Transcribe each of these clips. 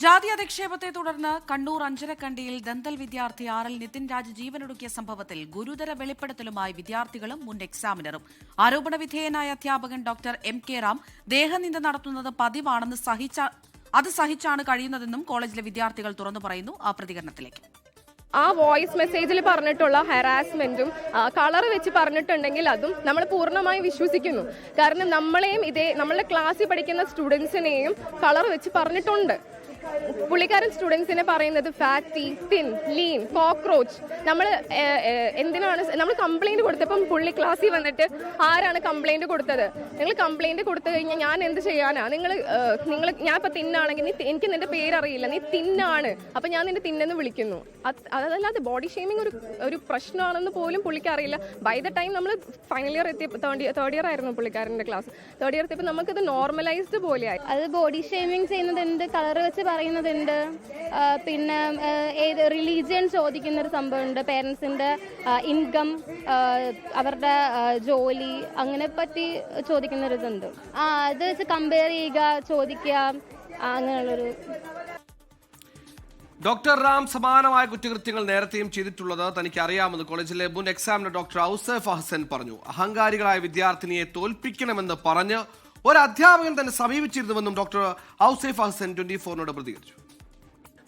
ജാതി അധിക്ഷേപത്തെ തുടർന്ന് കണ്ണൂർ അഞ്ചരക്കണ്ടിയിൽ ദന്തൽ വിദ്യാർത്ഥി ആറിൽ നിതിൻ രാജ് ജീവനൊടുക്കിയ സംഭവത്തിൽ ഗുരുതര വെളിപ്പെടുത്തലുമായി വിദ്യാർത്ഥികളും മുൻ എക്സാമിനറും. ആരോപണ വിധേയനായ അധ്യാപകൻ ഡോക്ടർ MK റാം ദേഹനിന്ദ നടത്തുന്നത് പതിവാണെന്ന് സഹിച്ചാണ് കഴിയുന്നതെന്നും കോളേജിലെ വിദ്യാർത്ഥികൾ തുറന്നു പറയുന്നു. ആ പ്രതികരണത്തിലേക്ക്. ആ വോയിസ് മെസ്സേജിൽ പറഞ്ഞിട്ടുള്ള ഹരാസ്മെന്റും കളർ വെച്ച് പറഞ്ഞിട്ടുണ്ടെങ്കിൽ അതും നമ്മൾ പൂർണ്ണമായി വിശ്വസിക്കുന്നു. കാരണം നമ്മളുടെ ക്ലാസ്സിൽ പഠിക്കുന്ന സ്റ്റുഡൻസിനെയും കളർ വെച്ച് പറഞ്ഞിട്ടുണ്ട്. പുള്ളിക്കാരൻ സ്റ്റുഡൻസിനെ പറയുന്നത് ഫാറ്റി, തിൻ, ലീൻ, കോക്രോച്ച്. നമ്മൾ കംപ്ലൈന്റ് കൊടുത്തപ്പം പുള്ളി ക്ലാസ്സിൽ വന്നിട്ട് ആരാണ് കംപ്ലൈന്റ് കൊടുത്തത്, നിങ്ങൾ കംപ്ലൈന്റ് കൊടുത്തു കഴിഞ്ഞാൽ ഞാൻ എന്ത് ചെയ്യാനാ, ഞാൻ ഇപ്പൊ തിന്നാണെങ്കിൽ എനിക്ക് നിന്റെ പേരറിയില്ല, നീ തിന്നാണ്, അപ്പൊ ഞാൻ നിന്റെ തിന്നെന്ന് വിളിക്കുന്നു. അതല്ലാതെ ബോഡി ഷെയ്മിങ് ഒരു പ്രശ്നമാണെന്ന് പോലും പുള്ളിക്ക് അറിയില്ല. ബൈ ദ ടൈം നമ്മൾ ഫൈനൽ ഇയർ എത്തിയപ്പോൾ തേർഡ് ഇയർ ആയിരുന്നു പുള്ളിക്കാരന്റെ ക്ലാസ്. തേർഡ് ഇയർ എത്തിയപ്പോൾ നമുക്കത് നോർമലൈസ്ഡ് പോലെയായി. അത് ബോഡി ഷെയ്മിങ് ചെയ്യുന്നത് എന്ത്, കളർ വെച്ച് പറയുന്നതുണ്ട്, പിന്നെ ഏത് റിലീജിയൻ ചോദിക്കുന്ന ഒരു സംഭവമുണ്ട്, പേരൻസിന്റെ ഇൻകം, അവരുടെ ജോലി, അങ്ങനെ പറ്റി ചോദിക്കുന്ന ഒരു ഇതുണ്ട്. അത് വെച്ച് കമ്പയർ ചെയ്യുക, ചോദിക്കുക, അങ്ങനെയുള്ളൊരു. ഡോക്ടർ റാം സമാനമായ കുറ്റകൃത്യങ്ങൾ നേരത്തെയും ചെയ്തിട്ടുള്ളത് തനിക്ക് അറിയാമെന്ന് കോളേജിലെ മുൻ എക്സാമിനർ ഡോക്ടർ ഔസേഫ് ഹസൻ പറഞ്ഞു. അഹങ്കാരികളായ വിദ്യാർത്ഥിനിയെ തോൽപ്പിക്കണമെന്ന് പറഞ്ഞ് ഒരു അധ്യാപകൻ തന്നെ സമീപിച്ചിരുന്നുവെന്നും ഡോക്ടർ ഔസേഫ് ഹസൻ 24-നോട് പ്രതികരിച്ചു.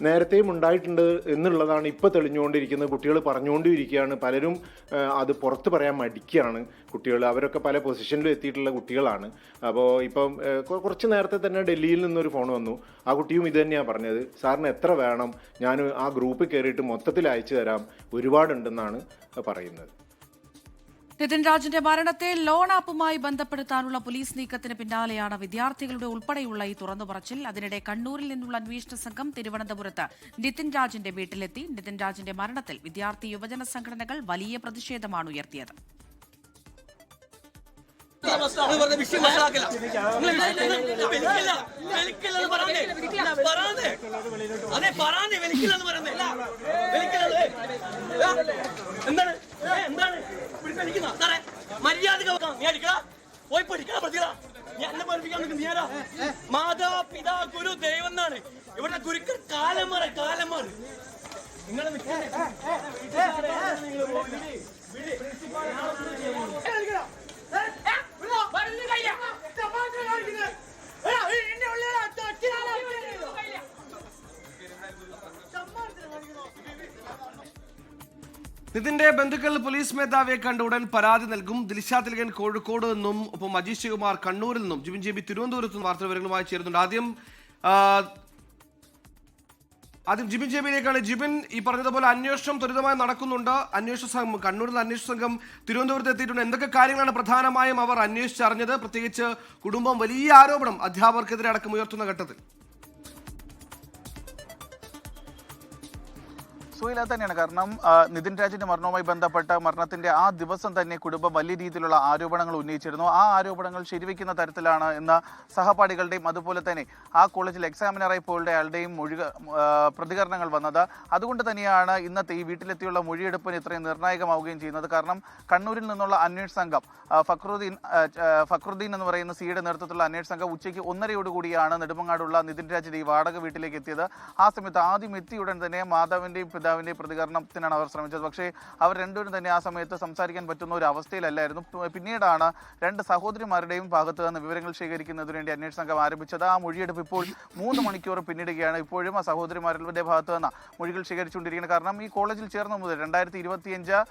നേരത്തെയും ഉണ്ടായിട്ടുണ്ട് എന്നുള്ളതാണ് ഇപ്പോൾ തെളിഞ്ഞുകൊണ്ടിരിക്കുന്നത്. കുട്ടികൾ പറഞ്ഞുകൊണ്ടിരിക്കുകയാണ്. പലരും അത് പുറത്ത് പറയാൻ മടിക്കുകയാണ്. കുട്ടികൾ അവരൊക്കെ പല പൊസിഷനിലും എത്തിയിട്ടുള്ള കുട്ടികളാണ്. അപ്പോൾ ഇപ്പം കുറച്ച് നേരത്തെ തന്നെ ഡൽഹിയിൽ നിന്നൊരു ഫോൺ വന്നു. ആ കുട്ടിയും ഇത് തന്നെയാണ് പറഞ്ഞത്, സാറിന് എത്ര വേണം, ഞാൻ ആ ഗ്രൂപ്പിൽ കയറിയിട്ട് മൊത്തത്തിൽ അയച്ചു തരാം, ഒരുപാടുണ്ടെന്നാണ് പറയുന്നത്. നിതിൻ രാജിന്റെ മരണത്തെ ലോൺ ആപ്പുമായി ബന്ധപ്പെടുത്താനുള്ള പോലീസ് നീക്കത്തിന് പിന്നാലെയാണ് വിദ്യാർത്ഥികളുടെ ഉൾപ്പെടെയുള്ള ഈ തുറന്നുപറച്ചിൽ. അതിനിടെ കണ്ണൂരിൽ നിന്നുള്ള അന്വേഷണ സംഘം തിരുവനന്തപുരത്ത് നിതിൻ രാജിന്റെ വീട്ടിലെത്തി. നിതിൻ രാജിന്റെ മരണത്തിൽ വിദ്യാർത്ഥി യുവജന സംഘടനകൾ വലിയ പ്രതിഷേധമാണ് ഉയർത്തിയത്. മാതാപിതാ ഗുരു ദൈവം എന്നാണ് ഇവിടെ ഗുരുക്കൾ. കാലമാണ് നിങ്ങൾ നിതിന്റെ ബന്ധുക്കൾ പോലീസ് മേധാവിയെ കണ്ട ഉടൻ പരാതി നൽകും. ദിൽഷ തിലകൻ കോഴിക്കോട് നിന്നും ഒപ്പം അജീഷ് ശിവകുമാർ കണ്ണൂരിൽ നിന്നും ജിബിൻ JB തിരുവനന്തപുരത്ത് നിന്നും വാർത്താവിവരങ്ങളുമായി ചേരുന്നുണ്ട്. ആദ്യം ജിബിൻ JBയിലേക്കാണ്. ജിബിൻ, ഈ പറഞ്ഞതുപോലെ അന്വേഷണം ത്വരിതമായി നടക്കുന്നുണ്ട്. കണ്ണൂരിൽ അന്വേഷണ സംഘം തിരുവനന്തപുരത്ത് എത്തിയിട്ടുണ്ട്. എന്തൊക്കെ കാര്യങ്ങളാണ് പ്രധാനമായും അവർ അന്വേഷിച്ചറിഞ്ഞത്? പ്രത്യേകിച്ച് കുടുംബം വലിയ ആരോപണം അധ്യാപകർക്കെതിരെ അടക്കം ഉയർത്തുന്ന ഘട്ടത്തിൽ. സുഹൈല തന്നെയാണ്. കാരണം നിതിൻ രാജിന്റെ മരണവുമായി ബന്ധപ്പെട്ട മരണത്തിന്റെ ആ ദിവസം തന്നെ കുടുംബം വലിയ രീതിയിലുള്ള ആരോപണങ്ങൾ ഉന്നയിച്ചിരുന്നു. ആ ആരോപണങ്ങൾ ശരിവെക്കുന്ന തരത്തിലാണ് ഇന്ന് സഹപാഠികളുടെയും അതുപോലെ തന്നെ ആ കോളേജിൽ എക്സാമിനറായി പോയുടെയാളുടെയും പ്രതികരണങ്ങൾ വന്നത്. അതുകൊണ്ട് തന്നെയാണ് ഇന്നത്തെ ഈ വീട്ടിലെത്തിയുള്ള മൊഴിയെടുപ്പിന് ഇത്രയും നിർണായകമാവുകയും ചെയ്യുന്നത്. കാരണം കണ്ണൂരിൽ നിന്നുള്ള അന്വേഷണ സംഘം ഫക്രുദ്ദീൻ എന്ന് പറയുന്ന സിയുടെ നേതൃത്വത്തിലുള്ള അന്വേഷണ സംഘം ഉച്ചയ്ക്ക് 1:30 നെടുമങ്ങാടുള്ള നിതിൻ രാജിന്റെ ഈ വാടക വീട്ടിലേക്ക് എത്തിയത്. ആ സമയത്ത് ആദ്യം എത്തിയുടൻ തന്നെ മാതാവിന്റെയും പിതാവിന്റെ പ്രതികരണത്തിനാണ് അവർ ശ്രമിച്ചത്. പക്ഷേ അവർ രണ്ടുപേരും തന്നെ ആ സമയത്ത് സംസാരിക്കാൻ പറ്റുന്ന ഒരു അവസ്ഥയിലല്ലായിരുന്നു. പിന്നീടാണ് രണ്ട് സഹോദരിമാരുടെയും ഭാഗത്ത് നിന്ന് വിവരങ്ങൾ ശേഖരിക്കുന്നതിന് വേണ്ടി അന്വേഷണ സംഘം ആരംഭിച്ചത്. ആ മൊഴിയെടുപ്പ് ഇപ്പോൾ 3 മണിക്കൂർ പിന്നിടുകയാണ്. ഇപ്പോഴും ആ സഹോദരിമാരുടെ ഭാഗത്ത് നിന്ന് മൊഴികൾ ശേഖരിച്ചുകൊണ്ടിരിക്കുന്നത്. കാരണം ഈ കോളേജിൽ ചേർന്ന മുതൽ 2025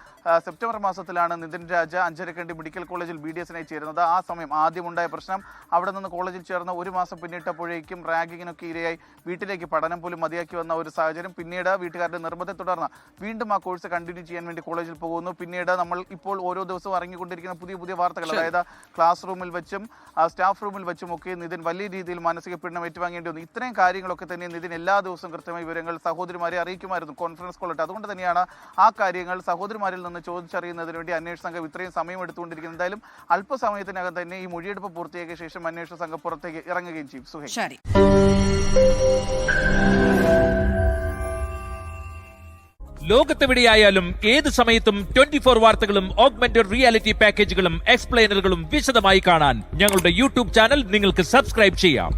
സെപ്റ്റംബർ മാസത്തിലാണ് നിതിൻ രാജ അഞ്ചരക്കണ്ടി മെഡിക്കൽ കോളേജിൽ BDSനായി ചേരുന്നത്. ആ സമയം ആദ്യമുണ്ടായ പ്രശ്നം, അവിടെ നിന്ന് കോളേജിൽ ചേർന്ന് 1 മാസം പിന്നിട്ടപ്പോഴേക്കും റാഗിങ്ങിനൊക്കെ ഇരയായി വീട്ടിലേക്ക് പഠനം പോലും മതിയാക്കി വന്ന ഒരു സാഹചര്യം. പിന്നീട് വീട്ടുകാരുടെ നിർബന്ധത്തെ തുടർന്ന് വീണ്ടും ആ കോഴ്സ് കണ്ടിന്യൂ ചെയ്യാൻ വേണ്ടി കോളേജിൽ പോകുന്നു. പിന്നീട് നമ്മൾ ഇപ്പോൾ ഓരോ ദിവസവും ഇറങ്ങിക്കൊണ്ടിരിക്കുന്ന പുതിയ വാർത്തകൾ, അതായത് ക്ലാസ് റൂമിൽ വെച്ചും സ്റ്റാഫ് റൂമിൽ വെച്ചും ഒക്കെ നിതിൻ വലിയ രീതിയിൽ മാനസിക പീഡനം ഏറ്റുവാങ്ങേണ്ടി വന്നു. ഇത്രയും കാര്യങ്ങളൊക്കെ തന്നെ നിതിൻ എല്ലാ ദിവസവും കൃത്യമായി വിവരങ്ങൾ സഹോദരിമാരെ അറിയിക്കുമായിരുന്നു, കോൺഫറൻസ് കോൾ ഇട്ട്. അതുകൊണ്ട് തന്നെയാണ് ആ കാര്യങ്ങൾ സഹോദരിമാരിൽ നിന്ന് ചോദിച്ചറിയുന്നതിന് വേണ്ടി അന്വേഷണ സംഘം ഇത്രയും സമയം എടുത്തുകൊണ്ടിരിക്കുന്നത്. എന്തായാലും അല്പസമയത്തിനകം തന്നെ ഈ മൊഴിയെടുപ്പ് പൂർത്തിയാക്കിയ ശേഷം അന്വേഷണ സംഘം പുറത്തേക്ക് ഇറങ്ങുകയും ചെയ്യും. സുഹൈൽ, ലോകത്തെവിടെയായാലും ഏത് സമയത്തും 24 വാർത്തകളും ഓഗ്മെന്റഡ് റിയാലിറ്റി പാക്കേജുകളും എക്സ്പ്ലെയിനറുകളും വിശദമായി കാണാൻ ഞങ്ങളുടെ YouTube ചാനൽ നിങ്ങൾക്ക് സബ്സ്ക്രൈബ് ചെയ്യാം.